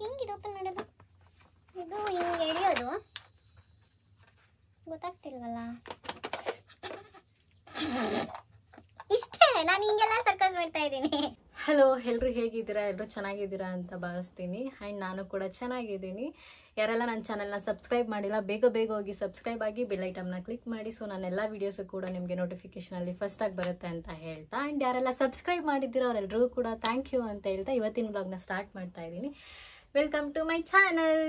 ಹಿಂಗೆ ಇದು ಓಪನ್ ಮಾಡೋದು, ಇದು ಹಿಂಗೆ ಎಳೆಯೋದು ಗೊತ್ತಾಗ್ತಿಲ್ವಲ್ಲ. ಇಷ್ಟೇ, ನಾನು ಹಿಂಗೆಲ್ಲ ಸರ್ಕಸ್ ಮಾಡ್ತಾ ಇದ್ದೀನಿ. ಹಲೋ, ಎಲ್ಲರೂ ಹೇಗಿದ್ದೀರಾ? ಎಲ್ಲರೂ ಚೆನ್ನಾಗಿದ್ದೀರಾ ಅಂತ ಭಾವಿಸ್ತೀನಿ. ಆ್ಯಂಡ್ ನಾನು ಕೂಡ ಚೆನ್ನಾಗಿದ್ದೀನಿ. ಯಾರೆಲ್ಲ ನನ್ನ ಚಾನಲ್ನ ಸಬ್ಸ್ಕ್ರೈಬ್ ಮಾಡಿಲ್ಲ, ಬೇಗ ಬೇಗ ಹೋಗಿ ಸಬ್ಸ್ಕ್ರೈಬ್ ಆಗಿ ಬೆಲ್ ಐಟಮ್ನ ಕ್ಲಿಕ್ ಮಾಡಿ. ಸೊ ನನ್ನೆಲ್ಲ ವೀಡಿಯೋಸು ಕೂಡ ನಿಮಗೆ ನೋಟಿಫಿಕೇಷನಲ್ಲಿ ಫಸ್ಟಾಗಿ ಬರುತ್ತೆ ಅಂತ ಹೇಳ್ತಾ, ಆ್ಯಂಡ್ ಯಾರೆಲ್ಲ ಸಬ್ಸ್ಕ್ರೈಬ್ ಮಾಡಿದ್ದೀರೋ ಅವರೆಲ್ಲರಿಗೂ ಕೂಡ ಥ್ಯಾಂಕ್ ಯು ಅಂತ ಹೇಳ್ತಾ ಇವತ್ತಿನ ವ್ಲಾಗ್ನ ಸ್ಟಾರ್ಟ್ ಮಾಡ್ತಾ ಇದ್ದೀನಿ. Welcome to my channel.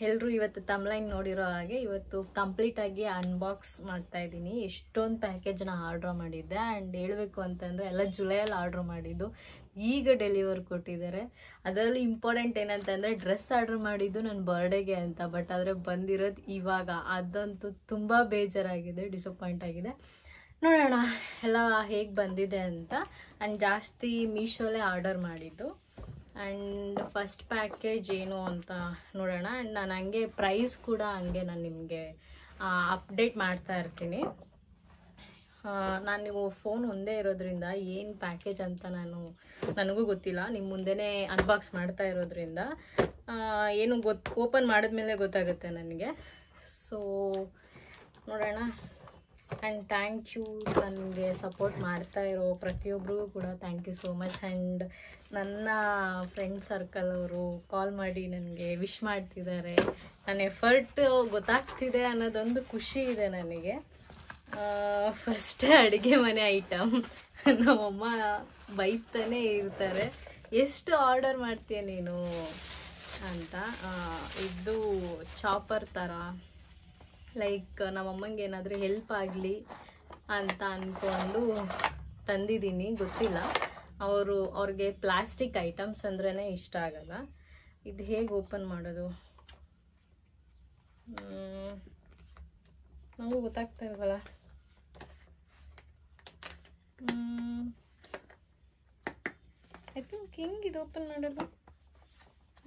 ಎಲ್ಲರೂ ಇವತ್ತು ತಮ್ಲೈನ್ ನೋಡಿರೋ ಹಾಗೆ ಇವತ್ತು ಕಂಪ್ಲೀಟಾಗಿ ಅನ್ಬಾಕ್ಸ್ ಮಾಡ್ತಾ ಇದ್ದೀನಿ. ಎಷ್ಟೊಂದು ಪ್ಯಾಕೇಜ್ನ ಆರ್ಡ್ರ್ ಮಾಡಿದ್ದೆ. ಆ್ಯಂಡ್ ಹೇಳಬೇಕು ಅಂತಂದರೆ ಎಲ್ಲ ಜುಲೈಯಲ್ಲಿ ಆರ್ಡ್ರ್ ಮಾಡಿದ್ದು, ಈಗ ಡೆಲಿವರ್ ಕೊಟ್ಟಿದ್ದಾರೆ. ಅದರಲ್ಲಿ ಇಂಪಾರ್ಟೆಂಟ್ ಏನಂತಂದರೆ ಡ್ರೆಸ್ ಆರ್ಡ್ರ್ ಮಾಡಿದ್ದು ನನ್ನ ಬರ್ಡೇಗೆ ಅಂತ, ಬಟ್ ಆದರೆ ಬಂದಿರೋದು ಇವಾಗ. ಅದಂತೂ ತುಂಬ ಬೇಜಾರಾಗಿದೆ, ಡಿಸಪಾಯಿಂಟ್ ಆಗಿದೆ. ನೋಡೋಣ ಎಲ್ಲ ಹೇಗೆ ಬಂದಿದೆ ಅಂತ. ಆ್ಯಂಡ್ ಜಾಸ್ತಿ ಮೀಶೋಲೇ ಆರ್ಡರ್ ಮಾಡಿದ್ದು. ಆ್ಯಂಡ್ ಫಸ್ಟ್ ಪ್ಯಾಕೇಜ್ ಏನು ಅಂತ ನೋಡೋಣ. ಆ್ಯಂಡ್ ನಾನು ಹಂಗೆ ಪ್ರೈಸ್ ಕೂಡ ಹಂಗೆ ನಾನು ನಿಮಗೆ ಅಪ್ಡೇಟ್ ಮಾಡ್ತಾ ಇರ್ತೀನಿ. ನಾನು ನೀವು ಫೋನ್ ಒಂದೇ ಇರೋದ್ರಿಂದ ಏನು ಪ್ಯಾಕೇಜ್ ಅಂತ ನನಗೂ ಗೊತ್ತಿಲ್ಲ. ನಿಮ್ಮ ಮುಂದೆನೇ ಅನ್ಬಾಕ್ಸ್ ಮಾಡ್ತಾ ಇರೋದ್ರಿಂದ ಏನು ಓಪನ್ ಮಾಡಿದ್ಮೇಲೆ ಗೊತ್ತಾಗುತ್ತೆ ನನಗೆ. ಸೊ ನೋಡೋಣ. ಆ್ಯಂಡ್ ಥ್ಯಾಂಕ್ ಯು, ನನಗೆ ಸಪೋರ್ಟ್ ಮಾಡ್ತಾ ಇರೋ ಪ್ರತಿಯೊಬ್ಬರಿಗೂ ಕೂಡ thank you so much. And ನನ್ನ ಫ್ರೆಂಡ್ ಸರ್ಕಲ್ ಅವರು ಕಾಲ್ ಮಾಡಿ ನನಗೆ ವಿಶ್ ಮಾಡ್ತಿದ್ದಾರೆ. ನನ್ನ ಎಫರ್ಟ್ ಗೊತ್ತಾಗ್ತಿದೆ ಅನ್ನೋದೊಂದು ಖುಷಿ ಇದೆ ನನಗೆ. ಫಸ್ಟ್ ಅಡುಗೆ ಮನೆ ಐಟಮ್ ನಮ್ಮಮ್ಮ ಬೈತಾನೆ ಇರ್ತಾರೆ, ಎಷ್ಟು ಆರ್ಡರ್ ಮಾಡ್ತೀಯ ನೀನು ಅಂತ. ಇದು ಚಾಪರ್ ಥರ, ಲೈಕ್ ನಮ್ಮಮ್ಮಂಗೆ ಏನಾದರೂ ಹೆಲ್ಪ್ ಆಗಲಿ ಅಂತ ಅಂದ್ಕೊಂಡು ತಂದಿದ್ದೀನಿ. ಗೊತ್ತಿಲ್ಲ, ಅವ್ರಿಗೆ ಪ್ಲಾಸ್ಟಿಕ್ ಐಟಮ್ಸ್ ಅಂದ್ರೇ ಇಷ್ಟ ಆಗಲ್ಲ. ಇದು ಹೇಗೆ ಓಪನ್ ಮಾಡೋದು ನಮಗೂ ಗೊತ್ತಾಗ್ತಾ ಇಲ್ವಲ್ಲ. ಐ ಥಿಂಕ್ ಹಿಂಗೆ ಇದು ಓಪನ್ ಮಾಡೋದು,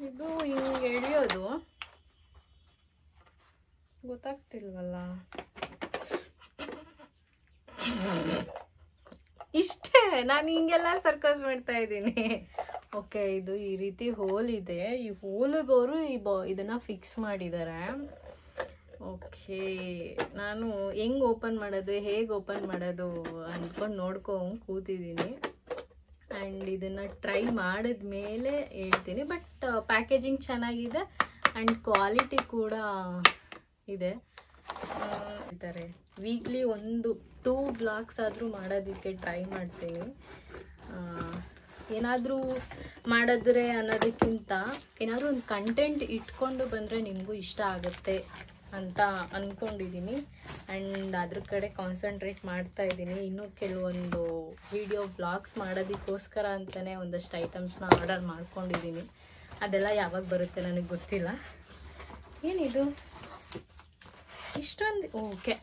ಇದು ಹಿಂಗೆ ಎಳೆಯೋದು ಗೊತ್ತಾಗ್ತಿಲ್ವಲ್ಲ. ಇಷ್ಟೇ, ನಾನು ಹಿಂಗೆಲ್ಲ ಸರ್ಕಸ್ ಮಾಡ್ತಾ ಇದ್ದೀನಿ. ಓಕೆ, ಇದು ಈ ರೀತಿ ಹೋಲ್ ಇದೆ. ಈ ಹೋಲಿಗವರು ಇದನ್ನ ಫಿಕ್ಸ್ ಮಾಡಿದ್ದಾರೆ. ಓಕೆ, ನಾನು ಹೆಂಗೆ ಓಪನ್ ಮಾಡೋದು, ಹೇಗೆ ಓಪನ್ ಮಾಡೋದು ಅಂದ್ಕೊಂಡು ನೋಡ್ಕೊಂಡು ಕೂತಿದ್ದೀನಿ. ಆ್ಯಂಡ್ ಇದನ್ನು ಟ್ರೈ ಮಾಡಿದ್ಮೇಲೆ ಹೇಳ್ತೀನಿ. ಬಟ್ ಪ್ಯಾಕೇಜಿಂಗ್ ಚೆನ್ನಾಗಿದೆ ಆ್ಯಂಡ್ ಕ್ವಾಲಿಟಿ ಕೂಡ ಇದೆ. ಇದ್ದಾರೆ ವೀಕ್ಲಿ 1-2 ಬ್ಲಾಗ್ಸ್ ಆದರೂ ಮಾಡೋದಕ್ಕೆ ಟ್ರೈ ಮಾಡ್ತೀನಿ. ಏನಾದರೂ ಮಾಡಿದ್ರೆ ಅನ್ನೋದಕ್ಕಿಂತ ಏನಾದರೂ ಒಂದು ಕಂಟೆಂಟ್ ಇಟ್ಕೊಂಡು ಬಂದರೆ ನಿಮಗೂ ಇಷ್ಟ ಆಗುತ್ತೆ ಅಂತ ಅಂದ್ಕೊಂಡಿದ್ದೀನಿ. ಆ್ಯಂಡ್ ಅದ್ರ ಕಡೆ ಕಾನ್ಸಂಟ್ರೇಟ್ ಮಾಡ್ತಾ ಇದ್ದೀನಿ. ಇನ್ನೂ ಕೆಲವೊಂದು ವಿಡಿಯೋ ಬ್ಲಾಗ್ಸ್ ಮಾಡೋದಕ್ಕೋಸ್ಕರ ಅಂತಲೇ ಒಂದಷ್ಟು ಐಟಮ್ಸ್ನ ಆರ್ಡರ್ ಮಾಡ್ಕೊಂಡಿದ್ದೀನಿ. ಅದೆಲ್ಲ ಯಾವಾಗ ಬರುತ್ತೆ ನನಗೆ ಗೊತ್ತಿಲ್ಲ. ಏನಿದು ಇಷ್ಟೊಂದು? ಓಕೆ,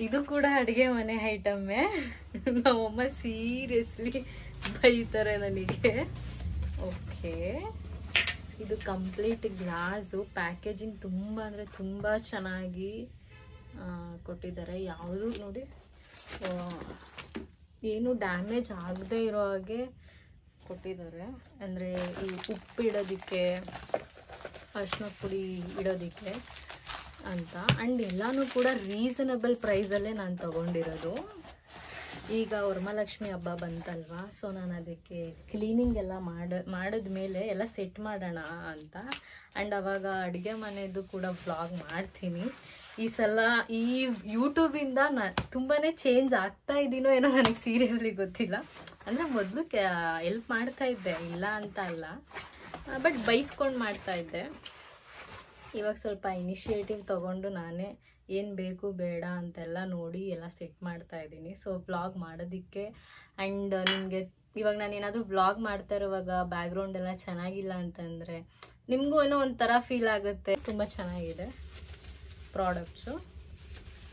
ಇದು ಕೂಡ ಅಡುಗೆ ಮನೆ ಐಟಮ್ಮೇ. ನಮ್ಮಮ್ಮ ಸೀರಿಯಸ್ಲಿ ಬೈತಾರೆ ನನಗೆ. ಓಕೆ, ಇದು ಕಂಪ್ಲೀಟ್ ಗ್ಲಾಸು. ಪ್ಯಾಕೇಜಿಂಗ್ ತುಂಬ ಅಂದರೆ ತುಂಬ ಚೆನ್ನಾಗಿ ಕೊಟ್ಟಿದ್ದಾರೆ. ಯಾವುದು ನೋಡಿ ಏನು ಡ್ಯಾಮೇಜ್ ಆಗದೆ ಇರೋ ಹಾಗೆ ಕೊಟ್ಟಿದ್ದಾರೆ. ಅಂದರೆ ಈ ಉಪ್ಪು ಇಡೋದಕ್ಕೆ, ಅರಿಶಿನ ಪುಡಿ ಇಡೋದಕ್ಕೆ ಅಂತ. ಆ್ಯಂಡ್ ಎಲ್ಲನೂ ಕೂಡ ರೀಸನಬಲ್ ಪ್ರೈಸಲ್ಲೇ ನಾನು ತೊಗೊಂಡಿರೋದು. ಈಗ ವರಮಹಾಲಕ್ಷ್ಮಿ ಹಬ್ಬ ಬಂತಲ್ವಾ, ಸೊ ನಾನು ಅದಕ್ಕೆ ಕ್ಲೀನಿಂಗ್ ಎಲ್ಲ ಮಾಡಿದ್ಮೇಲೆ ಎಲ್ಲ ಸೆಟ್ ಮಾಡೋಣ ಅಂತ. ಆ್ಯಂಡ್ ಆವಾಗ ಅಡುಗೆ ಮನೆಯದು ಕೂಡ ವ್ಲಾಗ್ ಮಾಡ್ತೀನಿ. ಈ ಸಲ ಈ ಯೂಟ್ಯೂಬಿಂದ ತುಂಬಾ ಚೇಂಜ್ ಆಗ್ತಾ ಇದ್ದೀನೋ ಏನೋ ನನಗೆ ಸೀರಿಯಸ್ಲಿ ಗೊತ್ತಿಲ್ಲ. ಅಂದರೆ ಮೊದಲು ಹೆಲ್ಪ್ ಮಾಡ್ತಾಯಿದ್ದೆ, ಇಲ್ಲ ಅಂತ ಅಲ್ಲ, ಬಟ್ ಬೈಸ್ಕೊಂಡು ಮಾಡ್ತಾಯಿದ್ದೆ. ಇವಾಗ ಸ್ವಲ್ಪ ಇನಿಷಿಯೇಟಿವ್ ತೊಗೊಂಡು ನಾನೇ ಏನು ಬೇಕು ಬೇಡ ಅಂತೆಲ್ಲ ನೋಡಿ ಎಲ್ಲ ಸೆಟ್ ಮಾಡ್ತಾ ಇದ್ದೀನಿ. ಸೊ ವ್ಲಾಗ್ ಮಾಡೋದಕ್ಕೆ. ಆ್ಯಂಡ್ ನಿಮಗೆ ಇವಾಗ ನಾನು ಏನಾದರೂ ವ್ಲಾಗ್ ಮಾಡ್ತಾ ಇರುವಾಗ ಬ್ಯಾಕ್ಗ್ರೌಂಡ್ ಎಲ್ಲ ಚೆನ್ನಾಗಿಲ್ಲ ಅಂತಂದರೆ ನಿಮಗೂ ಏನೋ ಒಂಥರ ಫೀಲ್ ಆಗುತ್ತೆ. ತುಂಬ ಚೆನ್ನಾಗಿದೆ ಪ್ರಾಡಕ್ಟ್ಸು.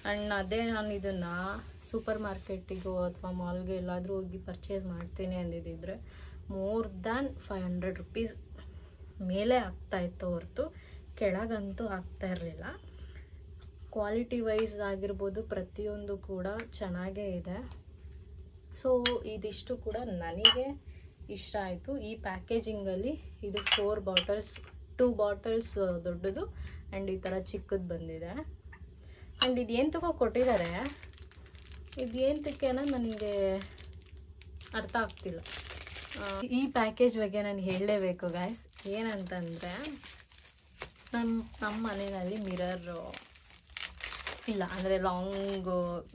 ಆ್ಯಂಡ್ ಅದೇ ನಾನು ಇದನ್ನು ಸೂಪರ್ ಮಾರ್ಕೆಟಿಗೋ ಅಥವಾ ಮಾಲ್ಗೆ ಎಲ್ಲಾದರೂ ಹೋಗಿ ಪರ್ಚೇಸ್ ಮಾಡ್ತೀನಿ ಅಂದಿದ್ದರೆ ಮೋರ್ ದ್ಯಾನ್ 500 ರೂಪೀಸ್ ಮೇಲೆ ಆಗ್ತಾಯಿತ್ತು ಹೊರತು ಕೆಳಗಂತೂ ಆಗ್ತಾ ಇರಲಿಲ್ಲ. ಕ್ವಾಲಿಟಿ ವೈಸ್ ಆಗಿರ್ಬೋದು ಪ್ರತಿಯೊಂದು ಕೂಡ ಚೆನ್ನಾಗೇ ಇದೆ. ಸೊ ಇದಿಷ್ಟು ಕೂಡ ನನಗೆ ಇಷ್ಟ ಆಯಿತು. ಈ ಪ್ಯಾಕೇಜಿಂಗಲ್ಲಿ ಇದು 4 ಬಾಟಲ್ಸ್, 2 ಬಾಟಲ್ಸ್ ದೊಡ್ಡದು ಆ್ಯಂಡ್ ಈ ಥರ ಚಿಕ್ಕದು ಬಂದಿದೆ. ಆ್ಯಂಡ್ ಇದೇನು ತಗೋ ಕೊಟ್ಟಿದ್ದಾರೆ, ಇದೇಂತಕ್ಕೆ ಅನ್ನೋದು ನನಗೆ ಅರ್ಥ ಆಗ್ತಿಲ್ಲ. ಈ ಪ್ಯಾಕೇಜ್ ಬಗ್ಗೆ ನಾನು ಹೇಳಲೇಬೇಕು ಗಾಯ್ಸ್. ಏನಂತಂದರೆ ನಮ್ಮ ಮನೆಯಲ್ಲಿ ಮಿರರ್ ಇಲ್ಲ, ಅಂದರೆ ಲಾಂಗ್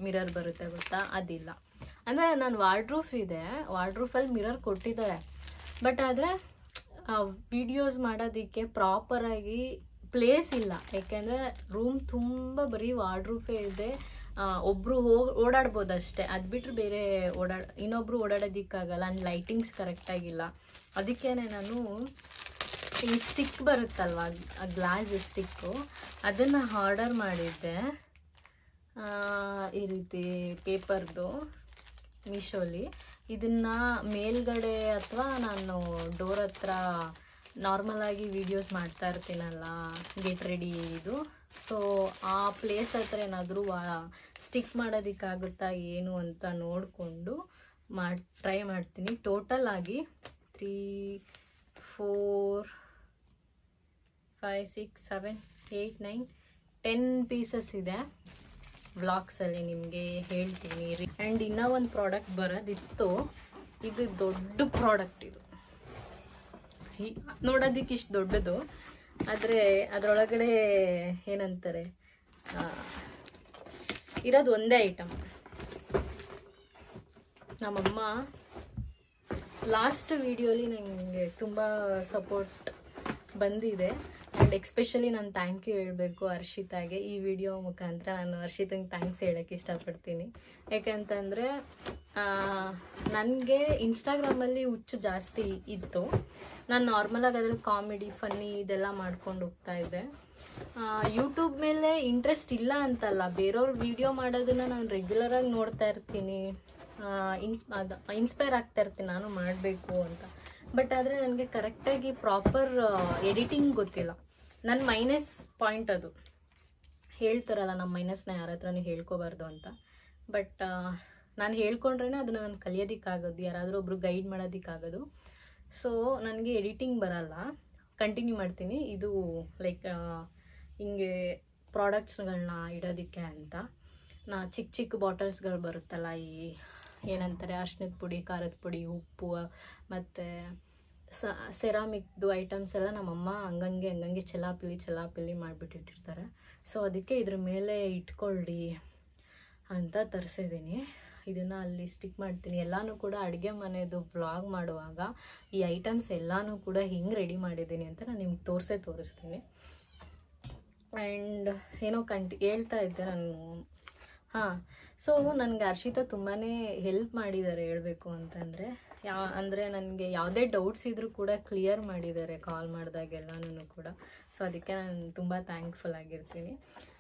ಮಿರರ್ ಬರುತ್ತೆ ಗೊತ್ತಾ, ಅದಿಲ್ಲ. ಅಂದರೆ ನಾನು ವಾರ್ಡ್ರೂಫ್ ಇದೆ, ವಾರ್ಡ್ರೂಫಲ್ಲಿ ಮಿರರ್ ಕೊಟ್ಟಿದ್ದಾರೆ, ಬಟ್ ಆದರೆ ವಿಡಿಯೋಸ್ ಮಾಡೋದಕ್ಕೆ ಪ್ರಾಪರಾಗಿ ಪ್ಲೇಸ್ ಇಲ್ಲ. ಯಾಕೆಂದರೆ ರೂಮ್ ತುಂಬ ಬರೀ ವಾರ್ಡ್ರೂಫೇ ಇದೆ. ಒಬ್ಬರು ಓಡಾಡ್ಬೋದು ಅಷ್ಟೇ, ಅದು ಬಿಟ್ಟರೆ ಬೇರೆ ಇನ್ನೊಬ್ರು ಓಡಾಡೋದಕ್ಕಾಗಲ್ಲ. And lightings ಕರೆಕ್ಟಾಗಿಲ್ಲ. ಅದಕ್ಕೇ ನಾನು ಈ ಸ್ಟಿಕ್ ಬರುತ್ತಲ್ವ, ಗ್ಲಾಸ್ ಸ್ಟಿಕ್ಕು, ಅದನ್ನು ಆರ್ಡರ್ ಮಾಡಿದ್ದೆ. ಈ ರೀತಿ ಪೇಪರ್ದು ಮೀಶೋಲಿ. ಇದನ್ನು ಮೇಲ್ಗಡೆ ಅಥವಾ ನಾನು ಡೋರ್ ಹತ್ರ ನಾರ್ಮಲಾಗಿ ವೀಡಿಯೋಸ್ ಮಾಡ್ತಾ ಇರ್ತೀನಲ್ಲ, ಗೆಟ್ ರೆಡಿ ಇದು, ಸೊ ಆ ಪ್ಲೇಸ್ ಹತ್ರ ಏನಾದರೂ ಸ್ಟಿಕ್ ಮಾಡೋದಕ್ಕಾಗುತ್ತಾ ಏನು ಅಂತ ನೋಡಿಕೊಂಡು ಟ್ರೈ ಮಾಡ್ತೀನಿ. ಟೋಟಲ್ ಆಗಿ 3, 4, 5, 6, 7, 8, 9, 10 ಪೀಸಸ್ ಇದೆ. ವ್ಲಾಗ್ಸಲ್ಲಿ ನಿಮಗೆ ಹೇಳ್ತೀನಿ. ಆ್ಯಂಡ್ ಇನ್ನೂ ಒಂದು ಪ್ರಾಡಕ್ಟ್ ಬರೋದಿತ್ತು, ಇದು ದೊಡ್ಡ ಪ್ರಾಡಕ್ಟ್. ಇದು ನೋಡೋದಕ್ಕೆ ಇಷ್ಟು ದೊಡ್ಡದು, ಆದರೆ ಅದರೊಳಗಡೆ ಏನಂತಾರೆ ಇರೋದು ಒಂದೇ ಐಟಮ್. ನಮ್ಮಮ್ಮ ಲಾಸ್ಟ್ ವಿಡಿಯೋಲಿ ನನಗೆ ತುಂಬ ಸಪೋರ್ಟ್ ಬಂದಿದೆ. ಆ್ಯಂಡ್ ಎಕ್ಸ್ಪೆಷಲಿ ನಾನು ಥ್ಯಾಂಕ್ ಯು ಹೇಳಬೇಕು ಹರ್ಷಿತಾಗೆ. ಈ ವಿಡಿಯೋ ಮುಖಾಂತರ ನಾನು ಹರ್ಷಿತಂಗೆ ಥ್ಯಾಂಕ್ಸ್ ಹೇಳೋಕ್ಕೆ ಇಷ್ಟಪಡ್ತೀನಿ. ಯಾಕೆಂತಂದರೆ ನನಗೆ ಇನ್ಸ್ಟಾಗ್ರಾಮಲ್ಲಿ ಹುಚ್ಚು ಜಾಸ್ತಿ ಇತ್ತು. ನಾನು ನಾರ್ಮಲಾಗಿ ಅದ್ರಲ್ಲಿ ಕಾಮಿಡಿ, ಫನ್ನಿ ಇದೆಲ್ಲ ಮಾಡ್ಕೊಂಡು ಹೋಗ್ತಾಯಿದ್ದೆ. ಯೂಟ್ಯೂಬ್ ಮೇಲೆ ಇಂಟ್ರೆಸ್ಟ್ ಇಲ್ಲ ಅಂತಲ್ಲ, ಬೇರೆಯವ್ರ ವಿಡಿಯೋ ಮಾಡೋದನ್ನು ನಾನು ರೆಗ್ಯುಲರಾಗಿ ನೋಡ್ತಾ ಇರ್ತೀನಿ, ಇನ್ಸ್ಪೈರ್ ಆಗ್ತಾ ಇರ್ತೀನಿ ನಾನು ಮಾಡಬೇಕು ಅಂತ. ಬಟ್ ಆದರೆ ನನಗೆ ಕರೆಕ್ಟಾಗಿ ಪ್ರಾಪರ್ ಎಡಿಟಿಂಗ್ ಗೊತ್ತಿಲ್ಲ. ನನ್ನ ಮೈನಸ್ ಪಾಯಿಂಟ್ ಅದು. ಹೇಳ್ತಾರಲ್ಲ, ನಮ್ಮ ಮೈನಸ್ನ ಯಾರ ಹತ್ರನೂ ಹೇಳ್ಕೊಬಾರ್ದು ಅಂತ. ಬಟ್ ನಾನು ಹೇಳ್ಕೊಂಡ್ರೆ ಅದನ್ನು ನಾನು ಕಲಿಯೋದಕ್ಕಾಗೋದು, ಯಾರಾದರೂ ಒಬ್ರು ಗೈಡ್ ಮಾಡೋದಕ್ಕಾಗೋದು. ಸೊ ನನಗೆ ಎಡಿಟಿಂಗ್ ಬರಲ್ಲ. ಕಂಟಿನ್ಯೂ ಮಾಡ್ತೀನಿ. ಇದು ಲೈಕ್ ಹಿಂಗೆ ಪ್ರಾಡಕ್ಟ್ಸ್ಗಳನ್ನ ಇಡೋದಕ್ಕೆ ಅಂತ ಚಿಕ್ಕ ಚಿಕ್ಕ ಬಾಟಲ್ಸ್ಗಳು ಬರುತ್ತಲ್ಲ, ಈ ಏನಂತಾರೆ ಅರ್ಶಿನದ ಪುಡಿ, ಖಾರದ ಪುಡಿ, ಉಪ್ಪು ಮತ್ತು ಸೆರಾಮಿಕ್ದು ಐಟಮ್ಸ್ ಎಲ್ಲ ನಮ್ಮಮ್ಮ ಹಂಗಂಗೆ ಚಲಾಪಿಲಿ ಮಾಡಿಬಿಟ್ಟಿರ್ತಾರೆ. ಸೊ ಅದಕ್ಕೆ ಇದ್ರ ಮೇಲೆ ಇಟ್ಕೊಳ್ಳಿ ಅಂತ ತರಿಸಿದ್ದೀನಿ. ಇದನ್ನು ಅಲ್ಲಿ ಸ್ಟಿಕ್ ಮಾಡ್ತೀನಿ. ಎಲ್ಲನೂ ಕೂಡ ಅಡುಗೆ ಮನೆಯದು ವ್ಲಾಗ್ ಮಾಡುವಾಗ ಈ ಐಟಮ್ಸ್ ಎಲ್ಲನೂ ಕೂಡ ಹಿಂಗೆ ರೆಡಿ ಮಾಡಿದ್ದೀನಿ ಅಂತ ನಾನು ನಿಮ್ಗೆ ತೋರಿಸ್ತೀನಿ. ಆ್ಯಂಡ್ ಏನೋ ಹೇಳ್ತಾ ಇದ್ದೆ ನಾನು. ಸೊ ನನಗೆ ಹರ್ಷಿತಾ ತುಂಬಾ ಹೆಲ್ಪ್ ಮಾಡಿದ್ದಾರೆ ಹೇಳಬೇಕು ಅಂತಂದರೆ. ಅಂದರೆ ನನಗೆ ಯಾವುದೇ ಡೌಟ್ಸ್ ಇದ್ದರೂ ಕೂಡ ಕ್ಲಿಯರ್ ಮಾಡಿದ್ದಾರೆ ಕಾಲ್ ಮಾಡಿದಾಗೆಲ್ಲನೂ ಕೂಡ. ಸೊ ಅದಕ್ಕೆ ನಾನು ತುಂಬ ಥ್ಯಾಂಕ್ಫುಲ್ ಆಗಿರ್ತೀನಿ.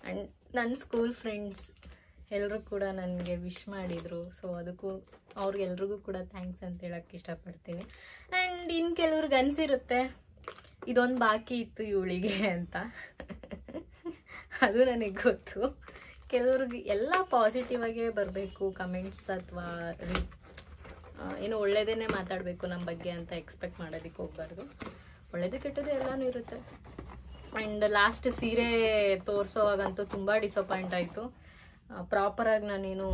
ಆ್ಯಂಡ್ ನನ್ನ ಸ್ಕೂಲ್ ಫ್ರೆಂಡ್ಸ್ ಎಲ್ಲರೂ ಕೂಡ ನನಗೆ ವಿಶ್ ಮಾಡಿದರು. ಸೊ ಅದಕ್ಕೂ ಅವ್ರಿಗೆಲ್ರಿಗೂ ಕೂಡ ಥ್ಯಾಂಕ್ಸ್ ಅಂತ ಹೇಳೋಕ್ಕೆ ಇಷ್ಟಪಡ್ತೀನಿ. ಆ್ಯಂಡ್ ಇನ್ನು ಕೆಲವ್ರಿಗೆ ಅನಿಸಿರುತ್ತೆ ಇದೊಂದು ಬಾಕಿ ಇತ್ತು ಇವಳಿಗೆ ಅಂತ. ಅದು ನನಗೆ ಗೊತ್ತು. ಕೆಲವ್ರಿಗೆ ಎಲ್ಲ ಪಾಸಿಟಿವ್ ಆಗೇ ಬರಬೇಕು ಕಮೆಂಟ್ಸ್, ಅಥವಾ ಏನೋ ಒಳ್ಳೆಯದೇ ಮಾತಾಡಬೇಕು ನಮ್ಮ ಬಗ್ಗೆ ಅಂತ ಎಕ್ಸ್ಪೆಕ್ಟ್ ಮಾಡೋದಕ್ಕೆ ಹೋಗ್ಬಾರ್ದು. ಒಳ್ಳೇದು ಕೆಟ್ಟದ್ದು ಎಲ್ಲನೂ ಇರುತ್ತೆ. ಆ್ಯಂಡ್ ಲಾಸ್ಟ್ ಸೀರೆ ತೋರಿಸೋವಾಗಂತೂ ತುಂಬ ಡಿಸಪಾಯಿಂಟ್ ಆಯಿತು. ಪ್ರಾಪರಾಗಿ ನಾನೇನು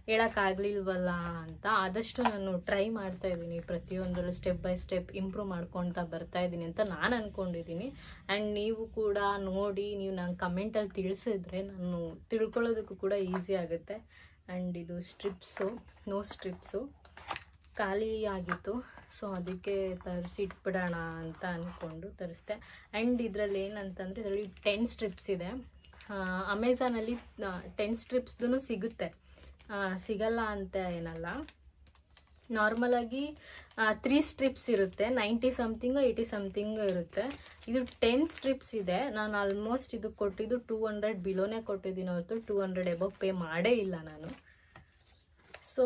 ಹೇಳೋಕ್ಕಾಗಲಿಲ್ವಲ್ಲ ಅಂತ. ಆದಷ್ಟು ನಾನು ಟ್ರೈ ಮಾಡ್ತಾಯಿದ್ದೀನಿ, ಪ್ರತಿಯೊಂದರಲ್ಲೂ ಸ್ಟೆಪ್ ಬೈ ಸ್ಟೆಪ್ ಇಂಪ್ರೂವ್ ಮಾಡ್ಕೊಳ್ತಾ ಬರ್ತಾಯಿದ್ದೀನಿ ಅಂತ ನಾನು ಅಂದ್ಕೊಂಡಿದ್ದೀನಿ. ಆ್ಯಂಡ್ ನೀವು ಕೂಡ ನೋಡಿ, ನೀವು ನಂಗೆ ಕಮೆಂಟಲ್ಲಿ ತಿಳಿಸಿದ್ರೆ ನಾನು ತಿಳ್ಕೊಳ್ಳೋದಕ್ಕೂ ಕೂಡ ಈಸಿ ಆಗುತ್ತೆ. ಆ್ಯಂಡ್ ಇದು ನೋಸ್ ಸ್ಟ್ರಿಪ್ಸು ಖಾಲಿ ಆಗಿತ್ತು. ಸೊ ಅದಕ್ಕೆ ತರಿಸಿಟ್ಬಿಡೋಣ ಅಂತ ಅಂದ್ಕೊಂಡು ತರಿಸ್ದೆ. ಆ್ಯಂಡ್ ಇದರಲ್ಲಿ ಏನಂತಂದರೆ ಇದರಲ್ಲಿ 10 ಸ್ಟ್ರಿಪ್ಸ್ ಇದೆ. ಅಮೆಝಾನಲ್ಲಿ 10 ಸ್ಟ್ರಿಪ್ಸ್ದು ಸಿಗುತ್ತೆ, ಸಿಗಲ್ಲ ಅಂತ ಏನಲ್ಲ. ನಾರ್ಮಲಾಗಿ 3 ಸ್ಟ್ರಿಪ್ಸ್ ಇರುತ್ತೆ, 90 ಸಮಥಿಂಗ್ 80 ಸಮಥಿಂಗ್ ಇರುತ್ತೆ. ಇದು 10 ಸ್ಟ್ರಿಪ್ಸ್ ಇದೆ. ನಾನು ಆಲ್ಮೋಸ್ಟ್ ಇದು ಕೊಟ್ಟಿದ್ದು 200 ಬಿಲೋನೇ ಕೊಟ್ಟಿದ್ದೀನಿ ಹೊರತು 200 ಎಬವ್ ಪೇ ಮಾಡೇ ಇಲ್ಲ ನಾನು. ಸೊ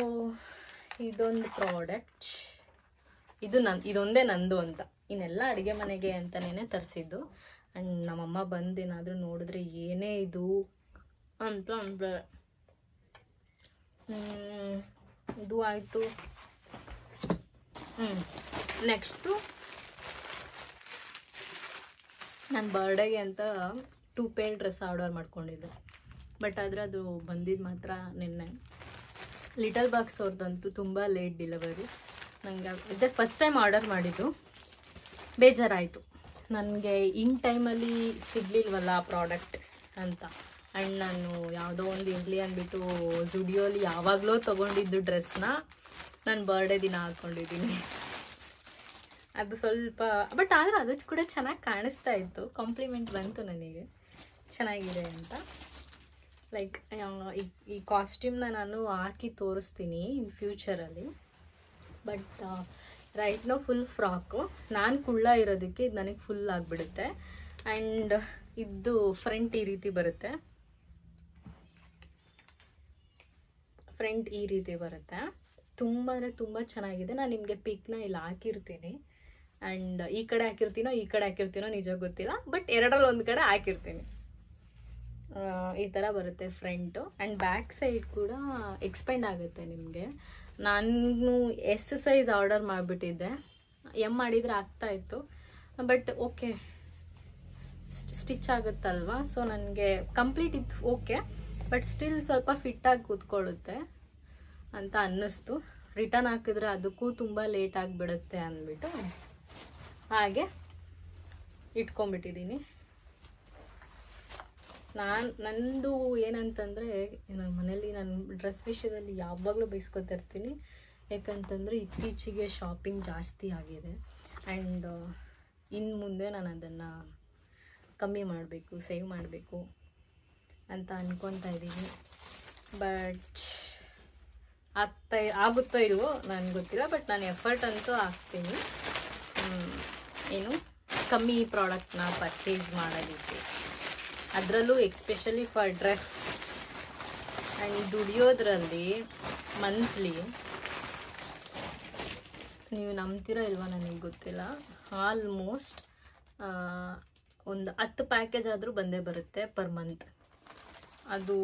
ಇದೊಂದು ಪ್ರಾಡಕ್ಟ್, ಇದೊಂದೇ ನಂದು ಅಂತ, ಇನ್ನೆಲ್ಲ ಅಡುಗೆ ಮನೆಗೆ ಅಂತಲೇ ತರಿಸಿದ್ದು. ಆ್ಯಂಡ್ ನಮ್ಮಮ್ಮ ಬಂದು ಏನಾದರೂ ನೋಡಿದ್ರೆ ಏನೇ ಇದು ಅಂತ ಅಂತಾರೆ. ಇದು ಆಯಿತು. ನೆಕ್ಸ್ಟು ನನ್ನ ಬರ್ಡೇಗೆ ಅಂತ 2 ಪೇರ್ ಡ್ರೆಸ್ ಆರ್ಡರ್ ಮಾಡ್ಕೊಂಡಿದ್ದೆ. ಬಟ್ ಆದರೆ ಅದು ಬಂದಿದ್ದು ಮಾತ್ರ ನಿನ್ನೆ. ಲಿಟಲ್ ಬಾಕ್ಸ್ ಅವ್ರದ್ದಂತೂ ತುಂಬ ಲೇಟ್ ಡೆಲಿವರಿ. ನನಗೆ ಇದೇ ಫಸ್ಟ್ ಟೈಮ್ ಆರ್ಡರ್ ಮಾಡಿದ್ದು. ಬೇಜಾರಾಯಿತು ನನಗೆ, ಇನ್ ಟೈಮಲ್ಲಿ ಸಿಗಲಿಲ್ವಲ್ಲ ಆ ಪ್ರಾಡಕ್ಟ್ ಅಂತ. ಆ್ಯಂಡ್ ನಾನು ಯಾವುದೋ ಒಂದು ಇರಲಿ ಅಂದ್ಬಿಟ್ಟು ಜುಡಿಯೋಲಿ ಯಾವಾಗಲೂ ತೊಗೊಂಡಿದ್ದು ಡ್ರೆಸ್ನ ನಾನು ಬರ್ಡೇ ದಿನ ಹಾಕ್ಕೊಂಡಿದ್ದೀನಿ. ಅದು ಸ್ವಲ್ಪ ಬಟ್ ಆದರೆ ಅದು ಕೂಡ ಚೆನ್ನಾಗಿ ಕಾಣಿಸ್ತಾ ಇತ್ತು. ಕಾಂಪ್ಲಿಮೆಂಟ್ ಬಂತು ನನಗೆ ಚೆನ್ನಾಗಿದೆ ಅಂತ. ಲೈಕ್ ಈ ಕಾಸ್ಟ್ಯೂಮ್ನ ನಾನು ಹಾಕಿ ತೋರಿಸ್ತೀನಿ ಇನ್ ಫ್ಯೂಚರಲ್ಲಿ. But right no full frock. ನಾನು ಕುಳ್ಳ ಇರೋದಕ್ಕೆ ಇದು ನನಗೆ ಫುಲ್ ಆಗಿಬಿಡುತ್ತೆ. ಆ್ಯಂಡ್ ಇದು ಫ್ರಂಟ್ ಈ ರೀತಿ ಬರುತ್ತೆ. ಫ್ರಂಟ್ ಈ ರೀತಿ ಬರುತ್ತೆ. ತುಂಬ ಅಂದರೆ ತುಂಬ ಚೆನ್ನಾಗಿದೆ. ನಾನು ನಿಮಗೆ ಪಿಕ್ನ ಇಲ್ಲಿ ಹಾಕಿರ್ತೀನಿ. ಆ್ಯಂಡ್ ಈ ಕಡೆ ಹಾಕಿರ್ತೀನೋ ನಿಜ ಗೊತ್ತಿಲ್ಲ. ಬಟ್ ಎರಡರಲ್ಲಿ ಒಂದು ಕಡೆ ಹಾಕಿರ್ತೀನಿ. ಈ ಥರ ಬರುತ್ತೆ ಫ್ರಂಟು. ಆ್ಯಂಡ್ ಬ್ಯಾಕ್ ಸೈಡ್ ಕೂಡ ಎಕ್ಸ್ಪೆಂಡ್ ಆಗುತ್ತೆ ನಿಮಗೆ. ನಾನು ಎಸ್ ಸೈಜ್ ಆರ್ಡರ್ ಮಾಡಿಬಿಟ್ಟಿದ್ದೆ. ಎಮ್ ಮಾಡಿದರೆ ಆಗ್ತಾಯಿತ್ತು. ಬಟ್ ಓಕೆ, ಸ್ಟಿಚ್ ಆಗುತ್ತಲ್ವಾ, ಸೊ ನನಗೆ ಕಂಪ್ಲೀಟ್ ಇತ್ತು ಓಕೆ. ಬಟ್ ಸ್ಟಿಲ್ ಸ್ವಲ್ಪ ಫಿಟ್ಟಾಗಿ ಕೂತ್ಕೊಳ್ಳುತ್ತೆ ಅಂತ ಅನ್ನಿಸ್ತು. ರಿಟರ್ನ್ ಹಾಕಿದ್ರೆ ಅದಕ್ಕೂ ತುಂಬ ಲೇಟ್ ಆಗಿಬಿಡುತ್ತೆ ಅಂದ್ಬಿಟ್ಟು ಹಾಗೆ ಇಟ್ಕೊಂಡ್ಬಿಟ್ಟಿದ್ದೀನಿ. ನಂದು ಏನಂತಂದರೆ, ನನ್ನ ಮನೇಲಿ ನಾನು ಡ್ರೆಸ್ ವಿಷಯದಲ್ಲಿ ಯಾವಾಗಲೂ ಬೈಸ್ಕೊತಿರ್ತೀನಿ. ಯಾಕಂತಂದರೆ ಇತ್ತೀಚೆಗೆ ಶಾಪಿಂಗ್ ಜಾಸ್ತಿ ಆಗಿದೆ. ಆ್ಯಂಡ್ ಇನ್ನು ಮುಂದೆ ನಾನು ಅದನ್ನು ಕಮ್ಮಿ ಮಾಡಬೇಕು, ಸೇವ್ ಮಾಡಬೇಕು ಅಂತ ಅಂದ್ಕೊತಾ ಇದ್ದೀನಿ. ಬಟ್ ಆಗುತ್ತೋ ಇಲ್ವೋ ನನಗೆ ಗೊತ್ತಿಲ್ಲ. ಬಟ್ ನಾನು ಎಫರ್ಟ್ ಅಂತೂ ಹಾಕ್ತೀನಿ, ಏನು ಕಮ್ಮಿ ಪ್ರಾಡಕ್ಟ್ನ ಪರ್ಚೇಸ್ ಮಾಡೋದಕ್ಕೆ. ಅದರಲ್ಲೂ ಎಕ್ಸ್ಪೆಷಲಿ ಫಾರ್ ಡ್ರೆಸ್. ಆ್ಯಂಡ್ ದುಡಿಯೋದ್ರಲ್ಲಿ ಮಂತ್ಲಿ, ನೀವು ನಂಬ್ತೀರಾ ಇಲ್ವಾ ನನಗೆ ಗೊತ್ತಿಲ್ಲ, ಆಲ್ಮೋಸ್ಟ್ ಒಂದು 10 ಪ್ಯಾಕೇಜ್ ಆದರೂ ಬಂದೇ ಬರುತ್ತೆ ಪರ್ ಮಂತ್. ಅದು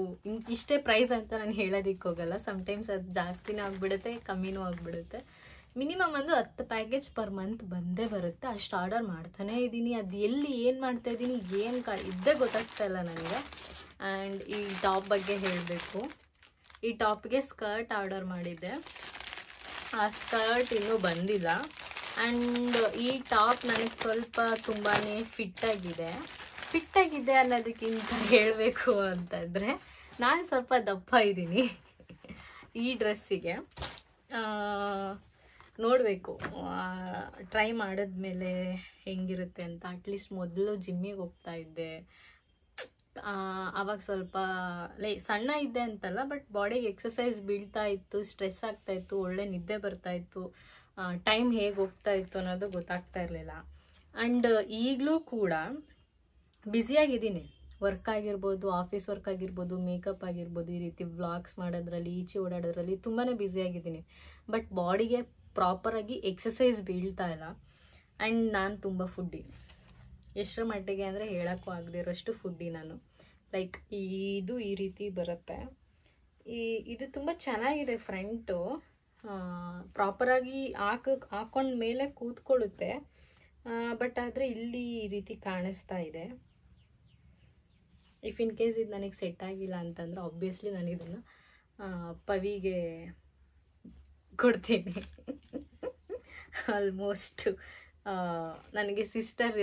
ಇಷ್ಟೇ ಪ್ರೈಸ್ ಅಂತ ನಾನು ಹೇಳೋದಕ್ಕೆ ಹೋಗಲ್ಲ. ಸಮ್ಟೈಮ್ಸ್ ಅದು ಜಾಸ್ತಿನೂ ಆಗಿಬಿಡುತ್ತೆ, ಕಮ್ಮಿನೂ ಆಗಿಬಿಡುತ್ತೆ. ಮಿನಿಮಮ್ ಒಂದು 10 ಪ್ಯಾಕೇಜ್ ಪರ್ ಮಂತ್ ಬಂದೇ ಬರುತ್ತೆ. ಅಷ್ಟು ಆರ್ಡರ್ ಮಾಡ್ತಾನೇ ಇದ್ದೀನಿ. ಅದು ಎಲ್ಲಿ ಏನು ಮಾಡ್ತಾಯಿದ್ದೀನಿ ಇದ್ದೇ ಗೊತ್ತಾಗ್ತಾ ಇಲ್ಲ ನನಗೆ. ಆ್ಯಂಡ್ ಈ ಟಾಪ್ ಬಗ್ಗೆ ಹೇಳಬೇಕು. ಈ ಟಾಪ್ಗೆ ಸ್ಕರ್ಟ್ ಆರ್ಡರ್ ಮಾಡಿದ್ದೆ. ಆ ಸ್ಕರ್ಟ್ ಇನ್ನೂ ಬಂದಿಲ್ಲ. ಆ್ಯಂಡ್ ಈ ಟಾಪ್ ನನಗೆ ಸ್ವಲ್ಪ ತುಂಬಾ ಫಿಟ್ಟಾಗಿದೆ ಅನ್ನೋದಕ್ಕಿಂತ ಹೇಳಬೇಕು ಅಂತಂದರೆ, ನಾನು ಸ್ವಲ್ಪ ದಪ್ಪ ಇದ್ದೀನಿ ಈ ಡ್ರೆಸ್ಸಿಗೆ. ನೋಡಬೇಕು, ಟ್ರೈ ಮಾಡಿದ್ಮೇಲೆ ಹೆಂಗಿರುತ್ತೆ ಅಂತ. ಅಟ್ಲೀಸ್ಟ್ ಮೊದಲು ಜಿಮ್ಮಿಗೆ ಹೋಗ್ತಾ ಇದ್ದೆ, ಆವಾಗ ಸ್ವಲ್ಪ ಸಣ್ಣ ಇದ್ದೆ ಅಂತಲ್ಲ, ಬಟ್ ಬಾಡಿಗೆ ಎಕ್ಸಸೈಸ್ ಬೀಳ್ತಾ ಇತ್ತು, ಸ್ಟ್ರೆಸ್ ಆಗ್ತಾಯಿತ್ತು, ಒಳ್ಳೆ ನಿದ್ದೆ ಬರ್ತಾಯಿತ್ತು, ಟೈಮ್ ಹೇಗೆ ಹೋಗ್ತಾ ಇತ್ತು ಅನ್ನೋದು ಗೊತ್ತಾಗ್ತಾ ಇರಲಿಲ್ಲ. ಆ್ಯಂಡ್ ಈಗಲೂ ಕೂಡ ಬ್ಯುಸಿಯಾಗಿದ್ದೀನಿ. ವರ್ಕ್ ಆಗಿರ್ಬೋದು, ಆಫೀಸ್ ವರ್ಕ್ ಆಗಿರ್ಬೋದು, ಮೇಕಪ್ ಆಗಿರ್ಬೋದು, ಈ ರೀತಿ ವ್ಲಾಗ್ಸ್ ಮಾಡೋದ್ರಲ್ಲಿ, ಈಚೆ ಓಡಾಡೋದ್ರಲ್ಲಿ ತುಂಬಾ ಬ್ಯುಸಿಯಾಗಿದ್ದೀನಿ. ಬಟ್ ಬಾಡಿಗೆ ಪ್ರಾಪರಾಗಿ ಎಕ್ಸಸೈಸ್ ಬೀಳ್ತಾ ಇಲ್ಲ. ಆ್ಯಂಡ್ ನಾನು ತುಂಬ ಫುಡ್ಡಿ, ಎಷ್ಟರ ಮಟ್ಟಿಗೆ ಅಂದರೆ ಹೇಳೋಕ್ಕೂ ಆಗದೆ ಇರೋಷ್ಟು ಫುಡ್ಡಿ ನಾನು. ಲೈಕ್ ಇದು ಈ ರೀತಿ ಬರುತ್ತೆ. ಇದು ತುಂಬ ಚೆನ್ನಾಗಿದೆ. ಫ್ರಂಟು ಪ್ರಾಪರಾಗಿ ಹಾಕೊಂಡ ಮೇಲೆ ಕೂತ್ಕೊಳ್ಳುತ್ತೆ. ಬಟ್ ಆದರೆ ಇಲ್ಲಿ ಈ ರೀತಿ ಕಾಣಿಸ್ತಾ ಇದೆ. ಇಫ್ ಇನ್ ಕೇಸ್ ಇದು ನನಗೆ ಸೆಟ್ ಆಗಿಲ್ಲ ಅಂತಂದರೆ ಆಬ್ವಿಯಸ್ಲಿ ನಾನು ಇದನ್ನು ಪವಿಗೆ ಕೊಡ್ತೀನಿ. ಆಲ್ಮೋಸ್ಟ್ ನನಗೆ ಸಿಸ್ಟರ್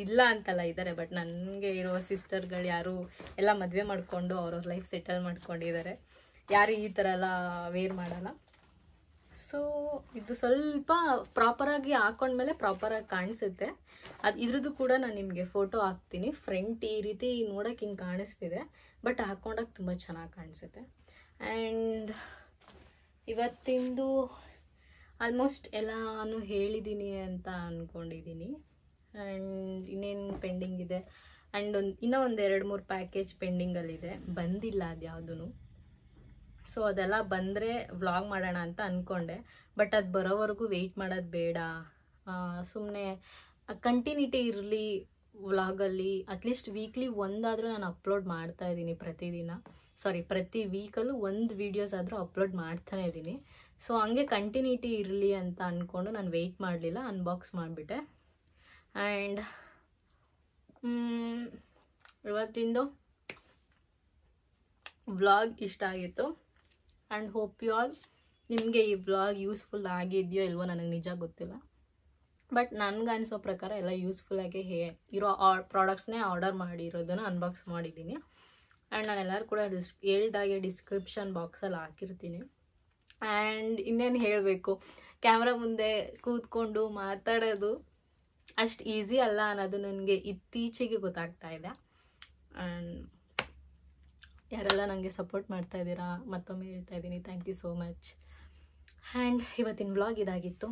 ಇಲ್ಲ ಅಂತಲ್ಲ, ಇದ್ದಾರೆ. ಬಟ್ ನನಗೆ ಇರೋ ಸಿಸ್ಟರ್ಗಳು ಯಾರು ಎಲ್ಲ ಮದುವೆ ಮಾಡಿಕೊಂಡು ಅವ್ರವ್ರ ಲೈಫ್ ಸೆಟಲ್ ಮಾಡ್ಕೊಂಡಿದ್ದಾರೆ. ಯಾರು ಈ ಥರ ಎಲ್ಲ ವೇರ್ ಮಾಡಲ್ಲ. ಸೊ ಇದು ಸ್ವಲ್ಪ ಪ್ರಾಪರಾಗಿ ಹಾಕೊಂಡ್ಮೇಲೆ ಪ್ರಾಪರಾಗಿ ಕಾಣಿಸುತ್ತೆ. ಇದ್ರದ್ದು ಕೂಡ ನಾನು ನಿಮಗೆ ಫೋಟೋ ಹಾಕ್ತೀನಿ. ಫ್ರಂಟ್ ಈ ರೀತಿ ನೋಡೋಕೆ ಹಿಂಗೆ ಕಾಣಿಸ್ತಿದೆ, ಬಟ್ ಹಾಕ್ಕೊಂಡಾಗ ತುಂಬ ಚೆನ್ನಾಗಿ ಕಾಣಿಸುತ್ತೆ. ಆ್ಯಂಡ್ ಇವತ್ತಿಂದು ಆಲ್ಮೋಸ್ಟ್ ಎಲ್ಲಾನು ಹೇಳಿದ್ದೀನಿ ಅಂತ ಅಂದ್ಕೊಂಡಿದ್ದೀನಿ. ಆ್ಯಂಡ್ ಇನ್ನೇನು ಪೆಂಡಿಂಗ್ ಇದೆ. ಆ್ಯಂಡ್ ಇನ್ನೂ ಒಂದು 2-3 ಪ್ಯಾಕೇಜ್ ಪೆಂಡಿಂಗಲ್ಲಿದೆ, ಬಂದಿಲ್ಲ ಅದು ಯಾವುದೂ. ಸೊ ಅದೆಲ್ಲ ಬಂದರೆ ವ್ಲಾಗ್ ಮಾಡೋಣ ಅಂತ ಅಂದ್ಕೊಂಡೆ. ಬಟ್ ಅದು ಬರೋವರೆಗೂ ವೆಯ್ಟ್ ಮಾಡೋದು ಬೇಡ, ಸುಮ್ಮನೆ ಕಂಟಿನ್ಯೂಟಿ ಇರಲಿ ವ್ಲಾಗಲ್ಲಿ ಅಟ್ಲೀಸ್ಟ್ ವೀಕ್ಲಿ ಒಂದಾದರೂ ನಾನು ಅಪ್ಲೋಡ್ ಮಾಡ್ತಾ ಇದ್ದೀನಿ ಪ್ರತಿ ವೀಕಲ್ಲೂ ಒಂದು ವೀಡಿಯೋಸ್ ಆದರೂ ಅಪ್ಲೋಡ್ ಮಾಡ್ತಾನೆ ಇದ್ದೀನಿ. ಸೊ ಹಂಗೆ ಕಂಟಿನ್ಯೂಟಿ ಇರಲಿ ಅಂತ ಅಂದ್ಕೊಂಡು ನಾನು ವೆಯ್ಟ್ ಮಾಡಲಿಲ್ಲ, ಅನ್ಬಾಕ್ಸ್ ಮಾಡಿಬಿಟ್ಟೆ. ಆ್ಯಂಡ್ ಇವತ್ತಿಂದು ವ್ಲಾಗ್ ಇಷ್ಟ ಆಗಿತ್ತು. ಆ್ಯಂಡ್ ಹೋಪ್ ಯು ಆಲ್ ನಿಮಗೆ ಈ ವ್ಲಾಗ್ ಯೂಸ್ಫುಲ್ ಆಗಿದೆಯೋ ಇಲ್ವೋ ನನಗೆ ನಿಜ ಗೊತ್ತಿಲ್ಲ, ಬಟ್ ನನಗೆ ಅನಿಸೋ ಪ್ರಕಾರ ಎಲ್ಲ ಯೂಸ್ಫುಲ್ಲಾಗಿ ಇರೋ ಪ್ರಾಡಕ್ಟ್ಸ್ನೇ ಆರ್ಡರ್ ಮಾಡಿರೋದನ್ನು ಅನ್ಬಾಕ್ಸ್ ಮಾಡಿದ್ದೀನಿ. ಆ್ಯಂಡ್ ನಾನು ಎಲ್ಲರೂ ಕೂಡ ಹೇಳ್ದಾಗೆ ಡಿಸ್ಕ್ರಿಪ್ಷನ್ ಬಾಕ್ಸಲ್ಲಿ ಹಾಕಿರ್ತೀನಿ. ಆ್ಯಂಡ್ ಇನ್ನೇನು ಹೇಳಬೇಕು, ಕ್ಯಾಮ್ರಾ ಮುಂದೆ ಕೂತ್ಕೊಂಡು ಮಾತಾಡೋದು ಅಷ್ಟು ಈಸಿ ಅಲ್ಲ ಅನ್ನೋದು ನನಗೆ ಇತ್ತೀಚೆಗೆ ಗೊತ್ತಾಗ್ತಾ ಇದೆ. ಆ್ಯಂಡ್ ಯಾರೆಲ್ಲ ನನಗೆ ಸಪೋರ್ಟ್ ಮಾಡ್ತಾ ಇದ್ದೀರಾ ಮತ್ತೊಮ್ಮೆ ಹೇಳ್ತಾ ಇದ್ದೀನಿ, thank you so much. And ಇವತ್ತಿನ ವ್ಲಾಗ್ ಇದಾಗಿತ್ತು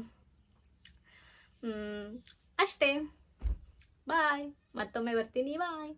ಅಷ್ಟೇ. ಬಾಯ್, ಮತ್ತೊಮ್ಮೆ ಬರ್ತೀನಿ, ಬಾಯ್.